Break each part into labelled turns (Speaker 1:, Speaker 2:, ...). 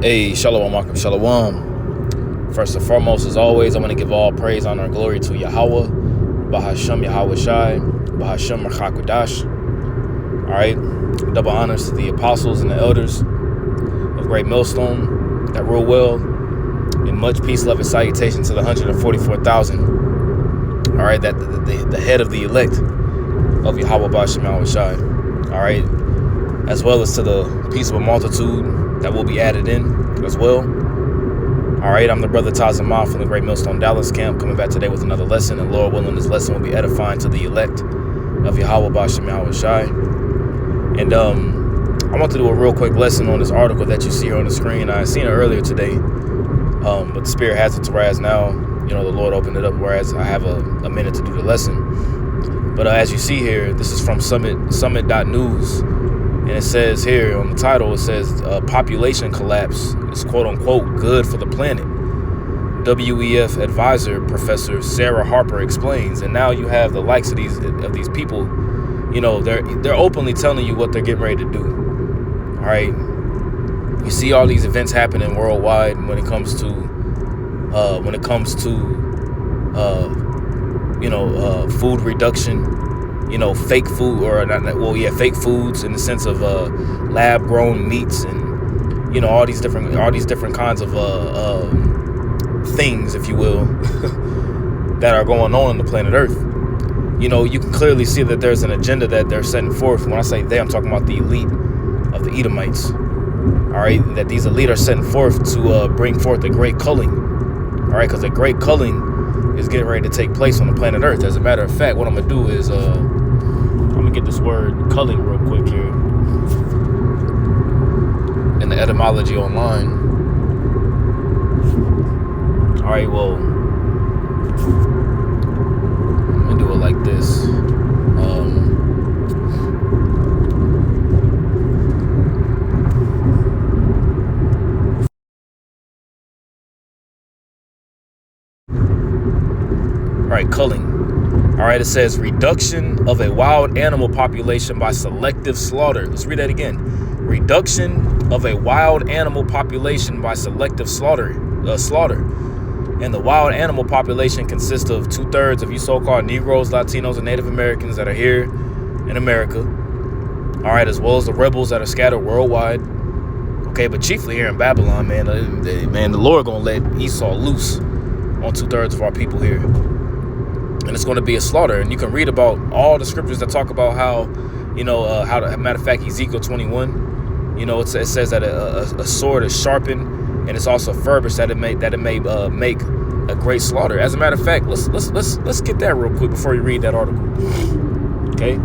Speaker 1: Hey, Shalom, Markham, Shalom. First and foremost, as always, I want to give all praise, honor, and glory to Yahweh, Bahashem Yahweh Shai, Bahashem Merchakwadash. All right, double honors to the apostles and the elders of Great Millstone that rule well, and much peace, love, and salutation to the 144,000. All right, that the head of the elect of Yahweh Bahashem Yahweh Shai. All right, as well as to the peaceable multitude that will be added in as well. All right, I'm the brother Tazamah from the Great Millstone Dallas camp, coming back today with another lesson, and Lord willing, this lesson will be edifying to the elect of Yahweh Bahashem Yahweh Shai. And I want to do a real quick lesson on this article that you see here on the screen. I seen it earlier today, but the Spirit has it to whereas now, the Lord opened it up, whereas I have a minute to do the lesson. But as you see here, this is from Summit.news. And it says here on the title, it says population collapse is quote unquote good for the planet. WEF advisor Professor Sarah Harper explains. And now you have the likes of these people, they're openly telling you what they're getting ready to do. All right. You see all these events happening worldwide when it comes to food reduction. Fake food fake foods in the sense of lab-grown meats and all these different kinds of things, if you will, that are going on the planet Earth. You can clearly see that there's an agenda that they're setting forth. When I say they, I'm talking about the elite of the Edomites. All right, that these elite are setting forth to bring forth a great culling. All right, because a great culling is getting ready to take place on the planet Earth. As a matter of fact, what I'm gonna do is I'm gonna get this word culling real quick here in the etymology online. All right, well, I'm gonna do it like this. All right, culling. All right, it says reduction of a wild animal population by selective slaughter. Let's read that again. Reduction of a wild animal population by selective slaughter. And the wild animal population consists of 2/3 of you so-called Negroes, Latinos, and Native Americans that are here in America. All right, as well as the rebels that are scattered worldwide. Okay, but chiefly here in Babylon, man. The Lord gonna let Esau loose on 2/3 of our people here. And it's going to be a slaughter. And you can read about all the scriptures that talk about how, matter of fact, Ezekiel 21, it says that a sword is sharpened and it's also furbished that it may make a great slaughter. As a matter of fact, let's get that real quick before you read that article. Okay,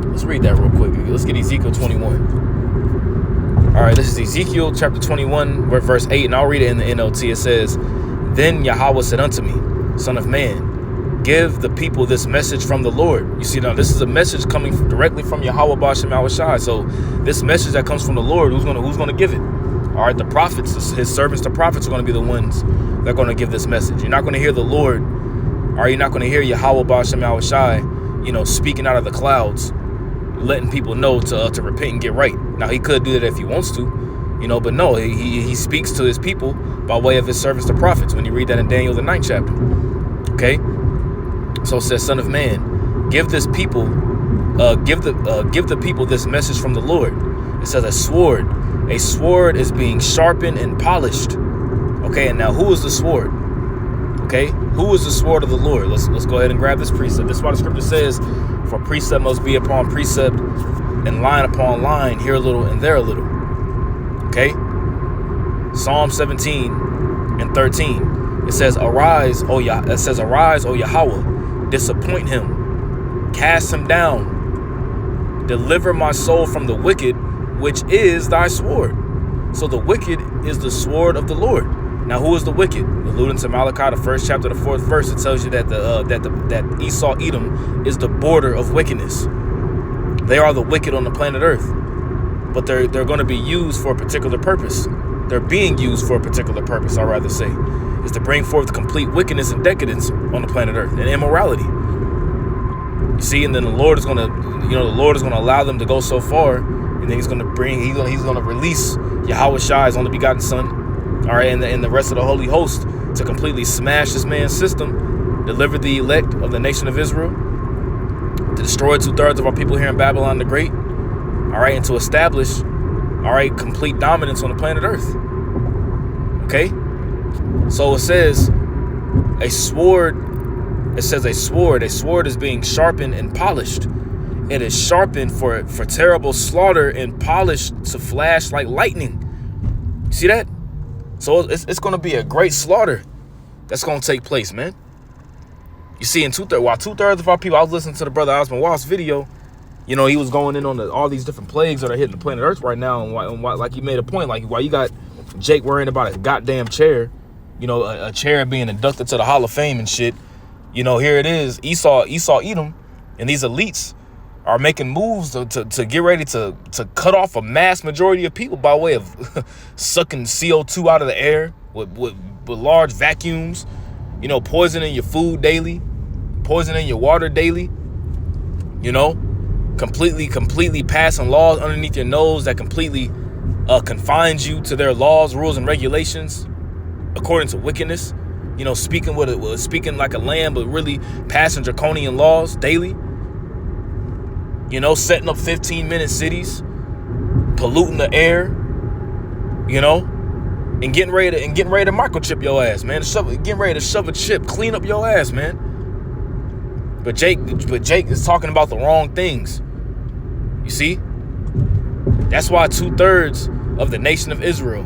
Speaker 1: let's read that real quick. Let's get Ezekiel 21. All right, this is Ezekiel chapter 21, verse 8, and I'll read it in the NLT. It says, "Then Yahweh said unto me, Son of man, give the people this message from the Lord." You see, now this is a message coming directly from Yahweh Bahashem Yahweh Shai. So this message that comes from the Lord, who's gonna give it? All right, the prophets, his servants, the prophets are going to be the ones that are going to give this message. You're not going to hear the Lord, or you're not going to hear Yahweh Bahashem Yahweh Shai, speaking out of the clouds, letting people know to repent and get right. Now he could do that if he wants to, but no, he speaks to his people by way of his servants, the prophets. When you read that in Daniel the 9th chapter. Okay, so it says, "Son of man, give this people, give the people this message from the Lord." It says a sword is being sharpened and polished. Okay, and now who is the sword? Okay, who is the sword of the Lord? Let's go ahead and grab this precept. This is why the scripture says, "For precept must be upon precept, and line upon line, here a little and there a little." Okay, Psalm 17 and 13. It says, "Arise, O Yahweh, disappoint him, cast him down, deliver my soul from the wicked, which is thy sword." So the wicked is the sword of the Lord. Now, who is the wicked? Alluding to Malachi, the 1st chapter, the 4th verse, it tells you that that Esau, Edom, is the border of wickedness. They are the wicked on the planet Earth, but they're going to be used for a particular purpose. They're being used for a particular purpose, I'd rather say, is to bring forth complete wickedness and decadence on the planet Earth and immorality. You see, and then the Lord is going to allow them to go so far, and then he's gonna release Yahweh Shai, his only begotten son, all right, and the rest of the holy host to completely smash this man's system, deliver the elect of the nation of Israel, to destroy 2/3 of our people here in Babylon the Great, all right, and to establish, all right, complete dominance on the planet Earth. Okay, so it says a sword. It says a sword is being sharpened and polished. It is sharpened for terrible slaughter and polished to flash like lightning. See that? So it's going to be a great slaughter that's going to take place, man. You see, while 2/3 of our people, I was listening to the brother Osman Watt's video. You know, he was going in on all these different plagues that are hitting the planet Earth right now, and why, like he made a point, like why you got Jake worrying about a goddamn chair, you know, a chair being inducted to the Hall of Fame and shit. You know, here it is, Esau Edom, and these elites are making moves to get ready to cut off a mass majority of people by way of sucking CO2 out of the air with large vacuums, you know, poisoning your food daily, poisoning your water daily, you know, completely passing laws underneath your nose that completely confines you to their laws, rules, and regulations according to wickedness. You know, speaking like a lamb, but really passing draconian laws daily. You know, setting up 15-minute cities, polluting the air. You know, and getting ready to microchip your ass, man. Getting ready to shove a chip, clean up your ass, man. But Jake is talking about the wrong things. You see, that's why 2/3 of the nation of Israel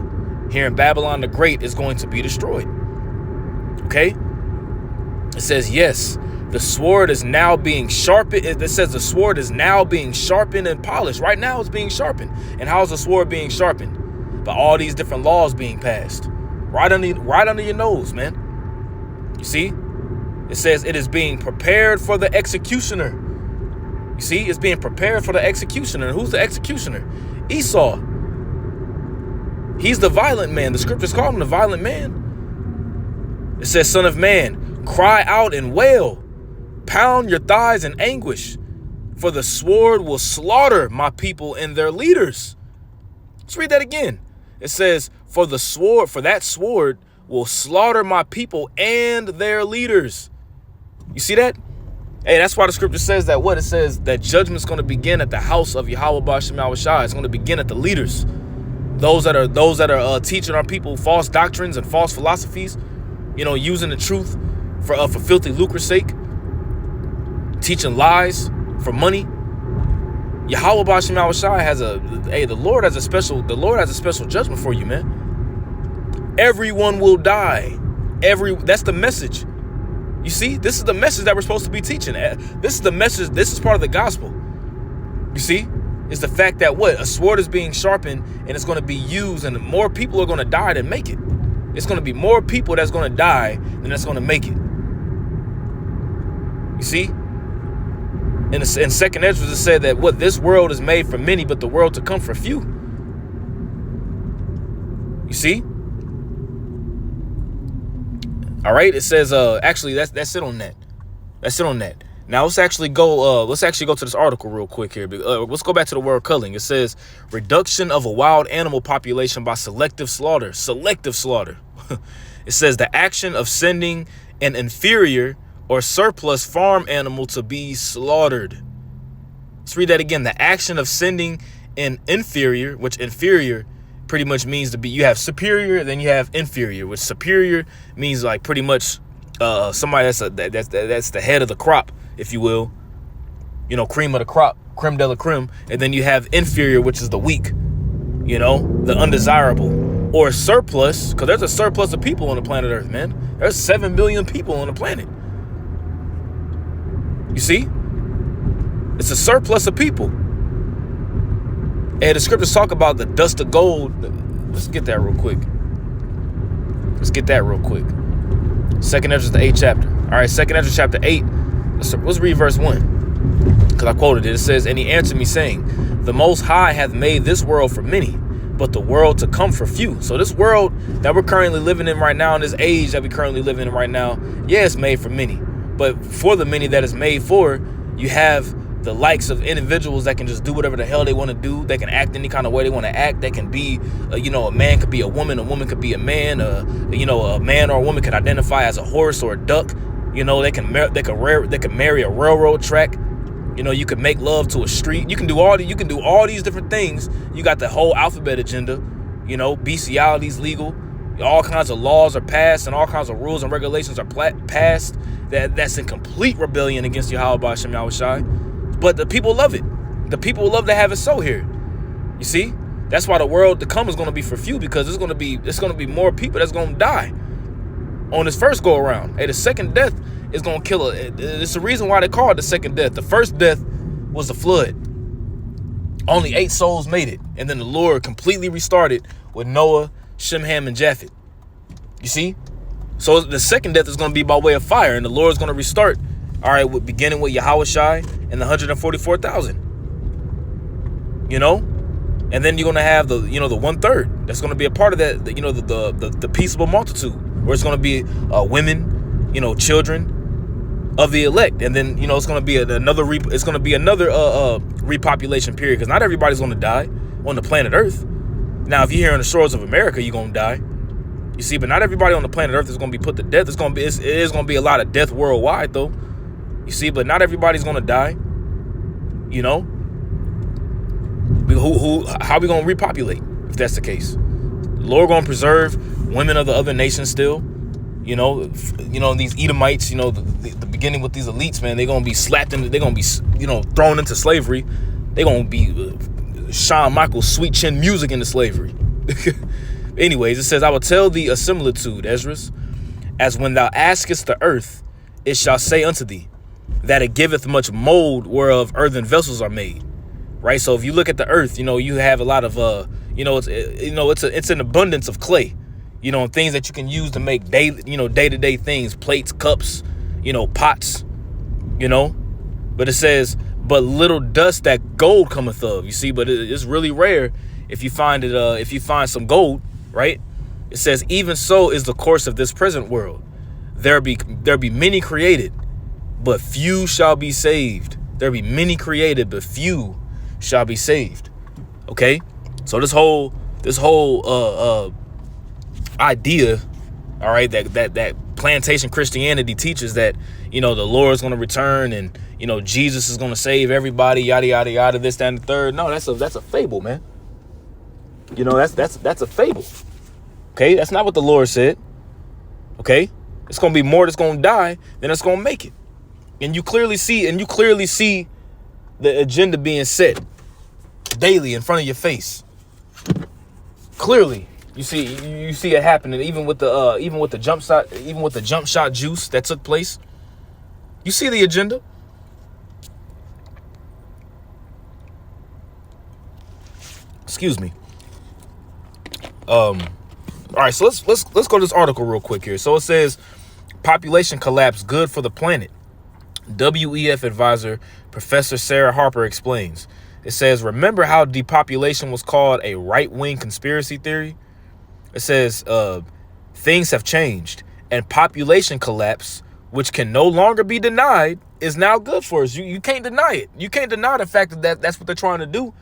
Speaker 1: here in Babylon the Great is going to be destroyed. Okay? It says, yes, the sword is now being sharpened. It says the sword is now being sharpened and polished. Right now it's being sharpened. And how is the sword being sharpened? By all these different laws being passed. Right under your nose, man. You see? It says it is being prepared for the executioner. You see? It's being prepared for the executioner. Who's the executioner? Esau. He's the violent man. The scriptures call him the violent man. It says, son of man, cry out and wail. Pound your thighs in anguish. For the sword will slaughter my people and their leaders. Let's read that again. It says, for that sword will slaughter my people and their leaders. You see that? Hey, that's why the scripture says that what? It says that judgment's going to begin at the house of Yahweh Ba'ashem Yahushua. It's going to begin at the leaders. Those that are teaching our people false doctrines and false philosophies, you know, using the truth for filthy lucre's sake, teaching lies for money. Yahweh Ba'ashem Yahushua the Lord has a special judgment for you, man. Everyone will die. That's the message. You see, this is the message that we're supposed to be teaching. This is the message. This is part of the gospel. You see, it's the fact that a sword is being sharpened and it's going to be used, and more people are going to die than make it. It's going to be more people that's going to die than that's going to make it. You see? In 2nd Ezra, it said that this world is made for many, but the world to come for few. You see? All right. It says, actually, that's it on that. That's it on that. Now let's actually go to this article real quick here. Let's go back to the word culling. It says reduction of a wild animal population by selective slaughter. Selective slaughter. It says the action of sending an inferior or surplus farm animal to be slaughtered. Let's read that again. The action of sending an inferior, which inferior pretty much means to be, you have superior, then you have inferior, which superior means like pretty much somebody that's the head of the crop, if you will, you know, cream of the crop, creme de la creme. And then you have inferior, which is the weak, you know, the undesirable. Or surplus, because there's a surplus of people on the planet Earth, man. There's 7 billion people on the planet. You see? It's a surplus of people. And the scriptures talk about the dust of gold. Let's get that real quick. 2nd Ezra, the 8th chapter. All right, 2nd Ezra chapter 8. Let's read verse 1. Because I quoted it. It says, and he answered me saying, the Most High hath made this world for many, but the world to come for few. So this world that we're currently living in right now, in this age that we currently live in right now, yeah, it's made for many. But for the many that it's made for, you have the likes of individuals that can just do whatever the hell they want to do. They can act any kind of way they want to act. They can be, a man could be a woman could be a man. A man or a woman could identify as a horse or a duck. They can marry a railroad track. You can make love to a street. You can do all these different things. You got the whole alphabet agenda. Bestiality is legal. All kinds of laws are passed and all kinds of rules and regulations are passed that's in complete rebellion against Yahweh B'Shem Yahushai. But the people love it. The people love to have it so here. You see? That's why the world to come is going to be for few, because it's going to be more people that's going to die on this first go around. Hey, the second death is going to kill it. It's the reason why they call it the second death. The first death was the flood. Only 8 souls made it. And then the Lord completely restarted with Noah, Shem, Ham, and Japheth. You see? So the second death is going to be by way of fire, and the Lord is going to restart. All right, beginning with Yahushai and the 144,000. And then you're going to have the 1/3 that's going to be a part of that. The peaceable multitude, where it's going to be women, children of the elect, and then it's going to be another repopulation period, because not everybody's going to die on the planet Earth. Now, if you're here on the shores of America, you're going to die. You see, but not everybody on the planet Earth is going to be put to death. It is going to be a lot of death worldwide, though. You see, but not everybody's going to die. How are we going to repopulate if that's the case? The Lord going to preserve women of the other nations still. These Edomites, the beginning with these elites, man, they're going to be slapped into, they're going to be, thrown into slavery. They're going to be Shawn Michaels' sweet chin music into slavery. Anyways, it says, I will tell thee a similitude, Esdras, as when thou askest the earth, it shall say unto thee, that it giveth much mold whereof earthen vessels are made. Right? So if you look at the earth, you have a lot of, it's an abundance of clay, things that you can use to make day-to-day things, plates, cups, pots, but it says, but little dust that gold cometh of, you see, but it's really rare if you find it, if you find some gold, right? It says, even so is the course of this present world. There be many created, but few shall be saved. There be many created, but few shall be saved. Okay, so this whole idea, all right, that plantation Christianity teaches that the Lord's going to return and Jesus is going to save everybody, yada yada yada, this, that, and the third. No, that's a fable, man. That's a fable. Okay, that's not what the Lord said. Okay, it's going to be more that's going to die than it's going to make it. And you clearly see the agenda being set daily in front of your face. Clearly, you see it happening, even with the jump shot juice that took place. You see the agenda. Excuse me. All right, so let's go to this article real quick here. So it says, population collapse good for the planet. WEF advisor Professor Sarah Harper explains. It says, remember how depopulation was called a right-wing conspiracy theory? It says, things have changed, and population collapse, which can no longer be denied, is now good for us. You can't deny it. You can't deny the fact that that's what they're trying to do.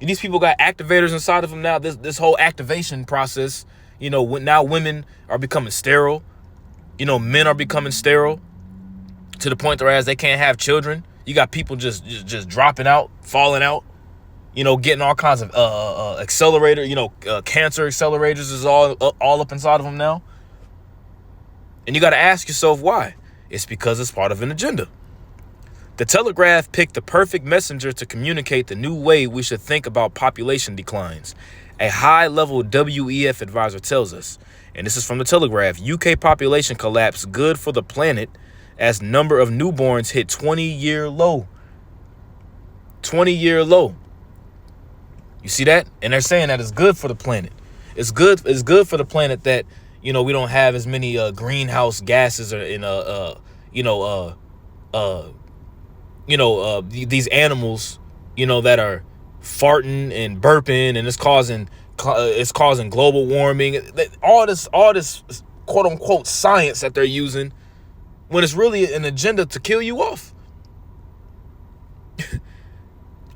Speaker 1: These people got activators inside of them now. This whole activation process, now women are becoming sterile. Men are becoming sterile to the point where as they can't have children. You got people just dropping out, falling out, getting all kinds of accelerator, cancer accelerators is all up inside of them now. And you got to ask yourself why. It's because it's part of an agenda. The Telegraph picked the perfect messenger to communicate the new way we should think about population declines. A high-level WEF advisor tells us, and this is from the Telegraph, UK population collapse good for the planet as number of newborns hit 20-year low. 20-year low. You see that? And they're saying that it's good for the planet. It's good for the planet that, we don't have as many greenhouse gases or these animals, that are farting and burping, and it's causing global warming. All this quote unquote science that they're using, when it's really an agenda to kill you off.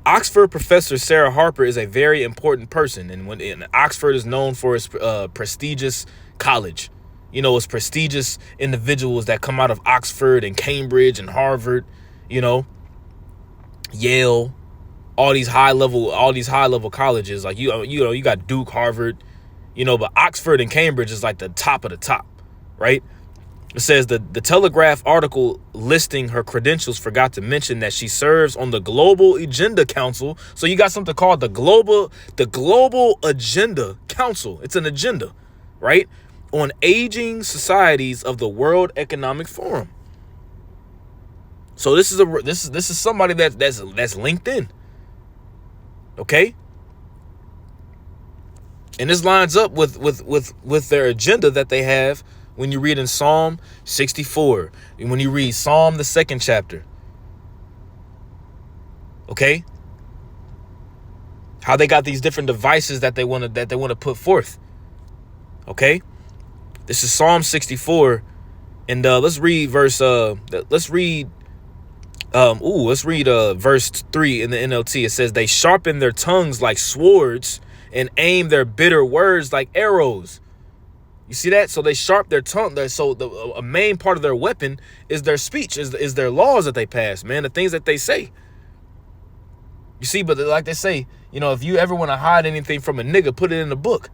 Speaker 1: Oxford professor Sarah Harper is a very important person, and Oxford is known for its prestigious college. It's prestigious individuals that come out of Oxford and Cambridge and Harvard, Yale, all these high level colleges. Like you got Duke, Harvard, but Oxford and Cambridge is like the top of the top, right? It says the Telegraph article listing her credentials forgot to mention that she serves on the Global Agenda Council. So you got something called the Global Agenda Council. It's an agenda, right? On aging societies of the World Economic Forum. So this is somebody that's linked in. Okay? And this lines up with their agenda that they have when you read in Psalm 64, and when you read Psalm the 2nd chapter. Okay? How they got these different devices that they want to put forth. Okay? This is Psalm 64, and let's read verse 3 in the NLT. It says, they sharpen their tongues like swords and aim their bitter words like arrows. You see that? So they sharp their tongue. So a main part of their weapon is their speech, is their laws that they pass, man, the things that they say. You see, but like they say, if you ever want to hide anything from a nigga, put it in a book,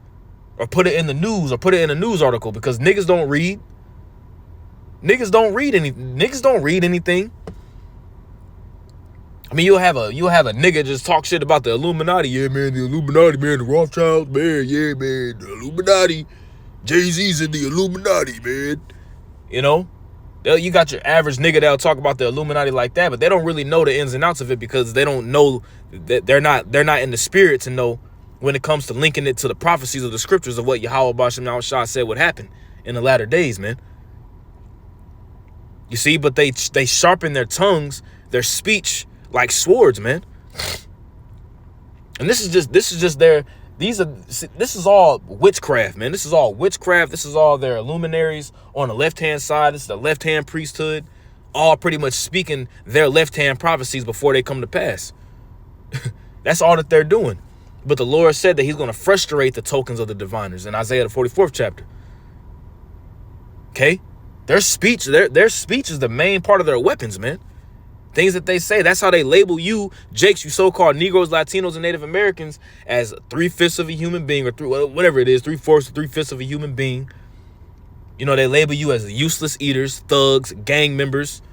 Speaker 1: or put it in the news, or put it in a news article, because niggas don't read. Niggas don't read anything. I mean, you'll have a nigga just talk shit about the Illuminati. Yeah, man, the Illuminati, man, the Rothschilds, man, yeah, man, the Illuminati. Jay-Z's in the Illuminati, man. You got your average nigga that'll talk about the Illuminati like that, but they don't really know the ins and outs of it, because they don't know that they're not in the spirit to know when it comes to linking it to the prophecies of the scriptures of what Yahweh Bashem Yahushua said would happen in the latter days, man. You see, but they sharpen their tongues, their speech like swords, man. And this is all witchcraft, man. This is all witchcraft. This is all their luminaries on the left-hand side. This is the left-hand priesthood, all pretty much speaking their left-hand prophecies before they come to pass. That's all that they're doing. But the Lord said that he's going to frustrate the tokens of the diviners in Isaiah the 44th chapter. Okay? Their speech is the main part of their weapons, man. Things that they say, that's how they label you, Jakes, you so-called Negroes, Latinos, and Native Americans, as 3/5 of a human being, or whatever it is, 3/4 or 3/5 of a human being. They label you as useless eaters, thugs, gang members,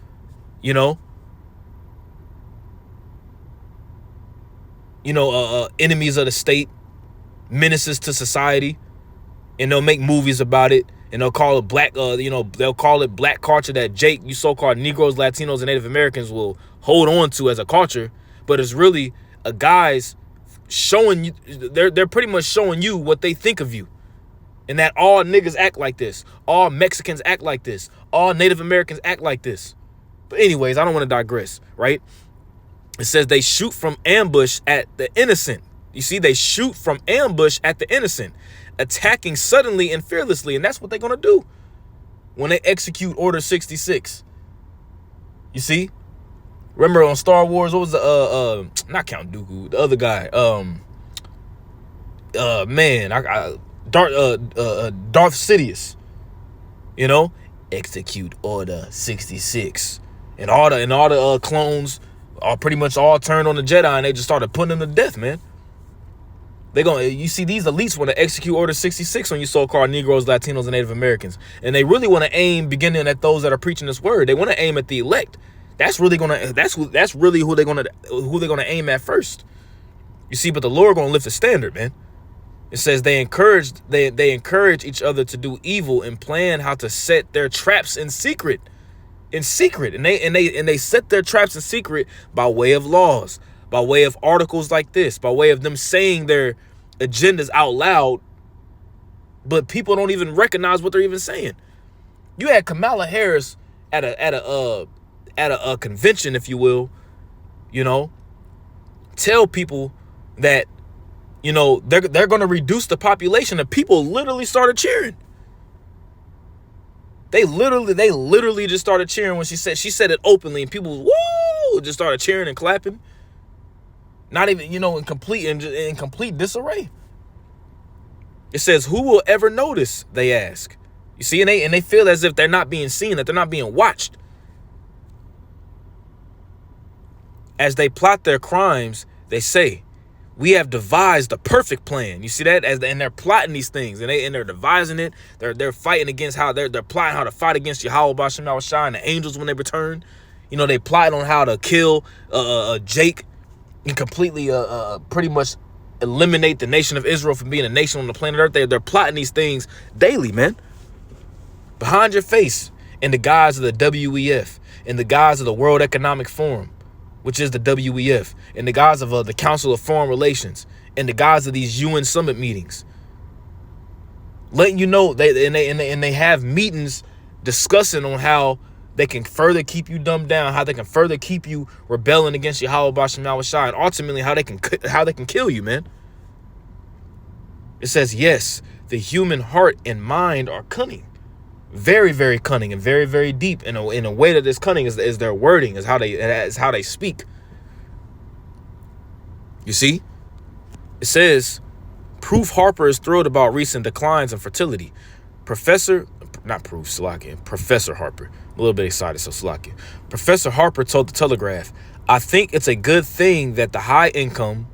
Speaker 1: enemies of the state, menaces to society, and they'll make movies about it. And they'll call it they'll call it black culture that Jake, you so-called Negroes, Latinos, and Native Americans will hold on to as a culture. But it's really a guy's showing you, they're pretty much showing you what they think of you. And that all niggas act like this. All Mexicans act like this. All Native Americans act like this. But anyways, I don't want to digress, right? It says they shoot from ambush at the innocent. You see, they shoot from ambush at the innocent, attacking suddenly and fearlessly. And that's what they're going to do when they execute Order 66. You see? Remember on Star Wars, what was the, not Count Dooku, the other guy, Darth Sidious, execute Order 66. And all the clones are pretty much all turned on the Jedi, and they just started putting them to death, man. You see, these elites want to execute Order 66 on you so-called Negroes, Latinos, and Native Americans. And they really want to aim beginning at those that are preaching this word. They want to aim at the elect. That's really who they're gonna aim at first. You see, but the Lord gonna lift the standard, man. It says they encourage each other to do evil and plan how to set their traps in secret. And they set their traps in secret by way of laws, by way of articles like this, by way of them saying their agendas out loud, but people don't even recognize what they're even saying. You had Kamala Harris at a convention, if you will, tell people that, they're going to reduce the population, and people literally started cheering. They literally just started cheering when she said it openly, and people, woo, just started cheering and clapping. Not even, in complete disarray. It says, who will ever notice, they ask. You see, and they feel as if they're not being seen, that they're not being watched. As they plot their crimes, they say, we have devised the perfect plan. You see that? And they're plotting these things, and they're devising it. They're fighting against how they're plotting how to fight against Yahweh B'Shem Yahushua and the angels when they return. They plot on how to kill Jake and completely pretty much eliminate the nation of Israel from being a nation on the planet Earth. They're plotting these things daily, man. Behind your face, in the guise of the WEF, in the guise of the World Economic Forum, which is the WEF, in the guise of the Council of Foreign Relations, in the guise of these UN summit meetings, letting you know they have meetings discussing on how they can further keep you dumbed down, how they can further keep you rebelling against Yahweh B'Shem Yahushua, and ultimately how they can kill you, man. It says, yes, the human heart and mind are cunning. Very, very cunning and very, very deep in a way that is cunning is their wording, is how they speak. You see, it says, Proof Harper is thrilled about recent declines in fertility. Professor Harper. A little bit excited, so Slakia. Professor Harper told the Telegraph, I think it's a good thing that the high-income,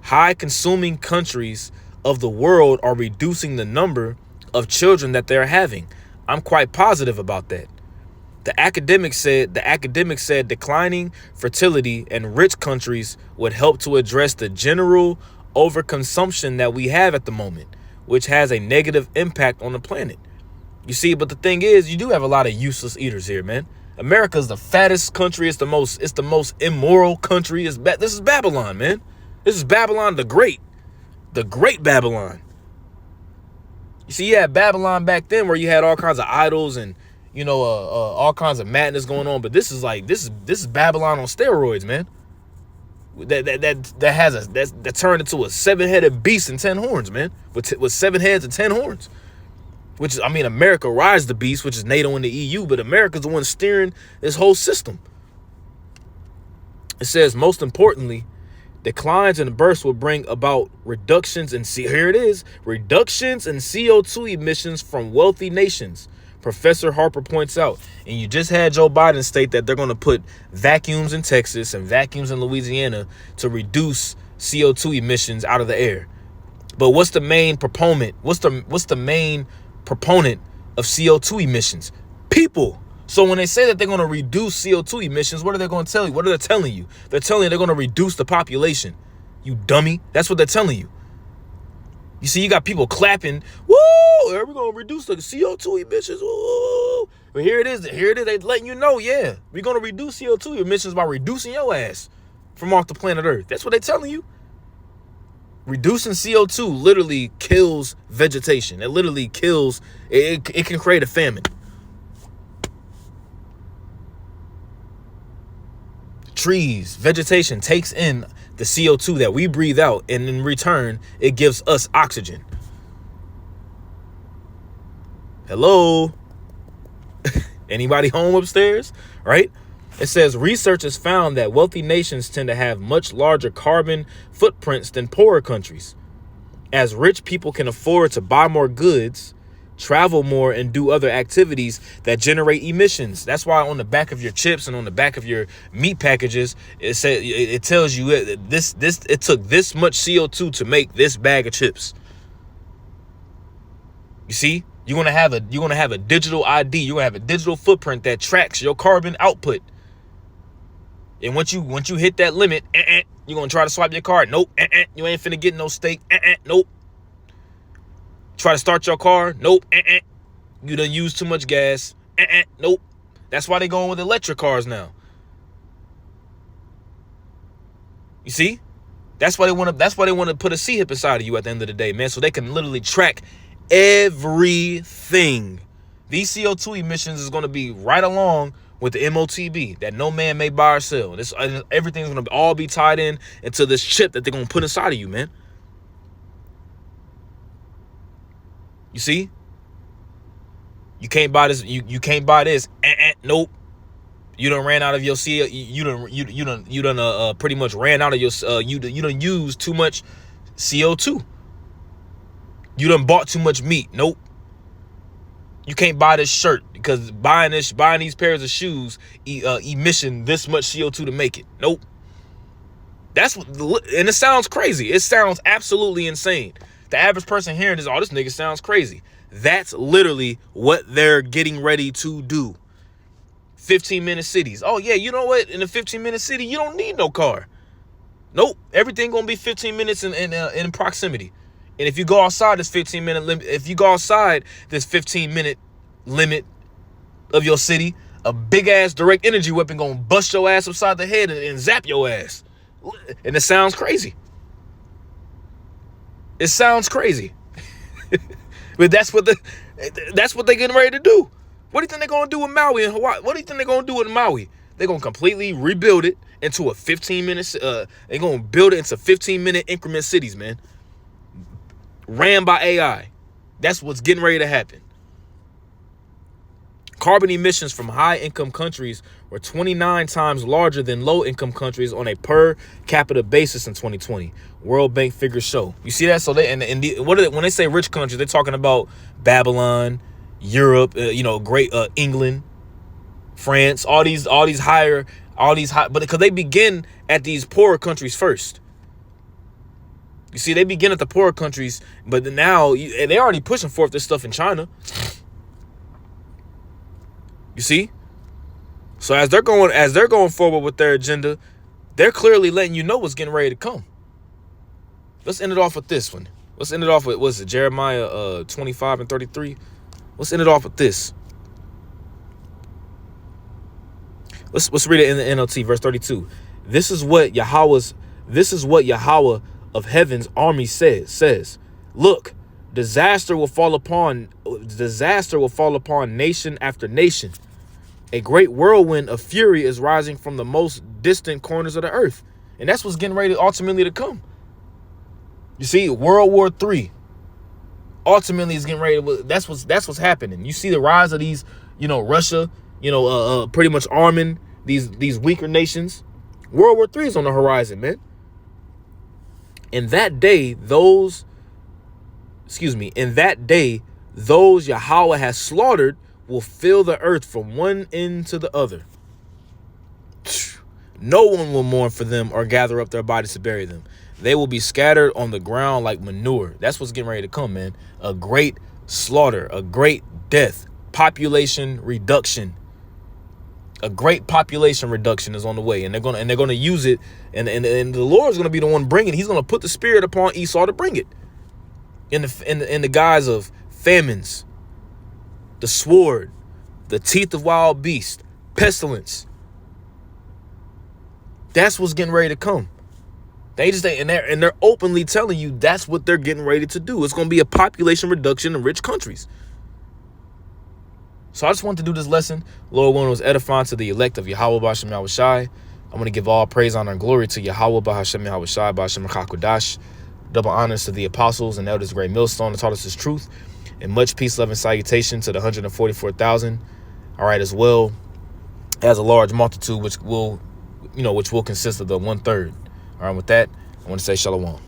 Speaker 1: high-consuming countries of the world are reducing the number of children that they're having. I'm quite positive about that. The academic said declining fertility in rich countries would help to address the general overconsumption that we have at the moment, which has a negative impact on the planet. You see, but the thing is, you do have a lot of useless eaters here, man. America's the fattest country. It's the most immoral country. This is Babylon, man. This is Babylon the Great Babylon. You see, you had Babylon back then where you had all kinds of idols and, all kinds of madness going on. But this is Babylon on steroids, man. That turned into a 7-headed beast and 10 horns, man. With 7 heads and 10 horns. Which is, America rides the beast, which is NATO and the EU, but America's the one steering this whole system. It says, most importantly, declines in births will bring about reductions in CO2 emissions from wealthy nations, Professor Harper points out. And you just had Joe Biden state that they're going to put vacuums in Texas and vacuums in Louisiana to reduce CO2 emissions out of the air. But what's the main proponent? What's the main proponent of CO2 emissions? People. So when they say that they're going to reduce CO2 emissions, what are they going to tell you? What are they telling you? They're telling you they're going to reduce the population. You dummy. That's what they're telling you. You see, you got people clapping. Woo! We're going to reduce the CO2 emissions. Woo! But here it is. They're letting you know, yeah, we're going to reduce CO2 emissions by reducing your ass from off the planet Earth. That's what they're telling you. Reducing CO2 literally kills vegetation. It literally kills, it can create a famine. Trees, vegetation takes in the CO2 that we breathe out, and in return, it gives us oxygen. Hello? Anybody home upstairs? Right? It says research has found that wealthy nations tend to have much larger carbon footprints than poorer countries. As rich people can afford to buy more goods, travel more, and do other activities that generate emissions. That's why on the back of your chips and on the back of your meat packages, it tells you it took this much CO2 to make this bag of chips. You see, you're gonna have a digital ID. You're gonna have a digital footprint that tracks your carbon output. And once you hit that limit, you're gonna try to swipe your card. Nope, you ain't finna get no steak. Nope. Try to start your car. Nope. You done used too much gas. Nope. That's why they going with electric cars now. You see? That's why they want to put a C-hip inside of you at the end of the day, man, so they can literally track everything. These CO2 emissions is going to be right along with the MOTB, that no man may buy or sell. Everything's going to all be tied in into this chip that they're going to put inside of you, man. You see? You can't buy this. You can't buy this. Nope. You done ran out of your CO. You done pretty much ran out of your you done used too much CO2. You done bought too much meat. Nope. You can't buy this shirt because buying these pairs of shoes emission this much CO2 to make it. Nope. That's what, and it sounds crazy. It sounds absolutely insane. The average person hearing this, oh, this nigga sounds crazy. That's literally what they're getting ready to do. 15-minute cities. Oh yeah, you know what? In a 15-minute city, you don't need no car. Nope. Everything gonna be 15 minutes in proximity. And if you go outside this 15-minute limit, if you go outside this 15-minute limit of your city, a big ass direct energy weapon gonna bust your ass upside the head and zap your ass. And it sounds crazy. It sounds crazy. But that's what they're getting ready to do. What do you think they're going to do with Maui and Hawaii? What do you think they're going to do with Maui? They're going to completely rebuild it into a 15-minute, they're going to build it into 15-minute increment cities, man. Ran by AI. That's what's getting ready to happen. Carbon emissions from high-income countries were 29 times larger than low-income countries on a per capita basis in 2020. World Bank figures show. You see that? So they when they say rich countries, they're talking about Babylon, Europe, great England, France, all these high, but because they begin at these poorer countries first. You see, they begin at the poorer countries, but now they're already pushing forth this stuff in China. You see? So as they're going forward with their agenda, they're clearly letting you know what's getting ready to come. Let's end it off with this one. Let's end it off with, what's it, Jeremiah 25 and 33. Let's end it off with this. Let's read it in the NLT, verse 32. This is what Yahweh of heaven's army says. Look, disaster will fall upon nation after nation. A great whirlwind of fury is rising from the most distant corners of the earth. And that's what's getting ready ultimately to come. You see, World War III ultimately is getting ready to, that's what's happening. You see the rise of these, Russia, pretty much arming these weaker nations. World War III is on the horizon, man. In that day, those Yahweh has slaughtered will fill the earth from one end to the other. No one will mourn for them or gather up their bodies to bury them. They will be scattered on the ground like manure. That's what's getting ready to come, man. A great slaughter, a great death, population reduction. A great population reduction is on the way, and they're gonna use it, and the Lord's gonna be the one bringing it. He's gonna put the spirit upon Esau to bring it, in the guise of famines, the sword, the teeth of wild beasts, pestilence. That's what's getting ready to come. They're openly telling you that's what they're getting ready to do. It's gonna be a population reduction in rich countries. So I just wanted to do this lesson. Lord willing, was edifying to the elect of Yahweh B'Hashem Yahushai. I'm going to give all praise, honor, and glory to Yahweh B'Hashem Yahushai B'Hashem Chakodash. Double honors to the apostles and elders, great millstone that taught us his truth. And much peace, love, and salutation to the 144,000. All right, as well as a large multitude, which will consist of the 1/3. All right, with that, I want to say shalom.